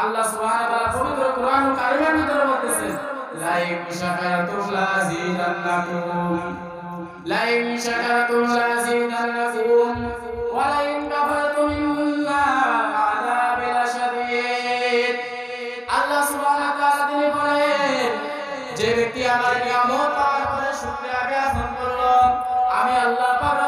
আল্লাহ সুবহানাহু ওয়া তাআলা পবিত্র কোরআনুল কারীমের ভিতরে বলতেছেন লা ইন শাকারতুম লাযিদান্নাকুম লা ইন শাকারতুম লাযিদান্নাকুম ওয়া লা ইন কাফারতুম ইন্না আযাবি লাশাদীদ। আল্লাহ সুবহানাহু ওয়া তাআলা তিনি বলেন যে ব্যক্তি আমার নিয়ামত পাওয়ার পরে শুকরিয়া জ্ঞাপন করলো, আমি আল্লাহ পাক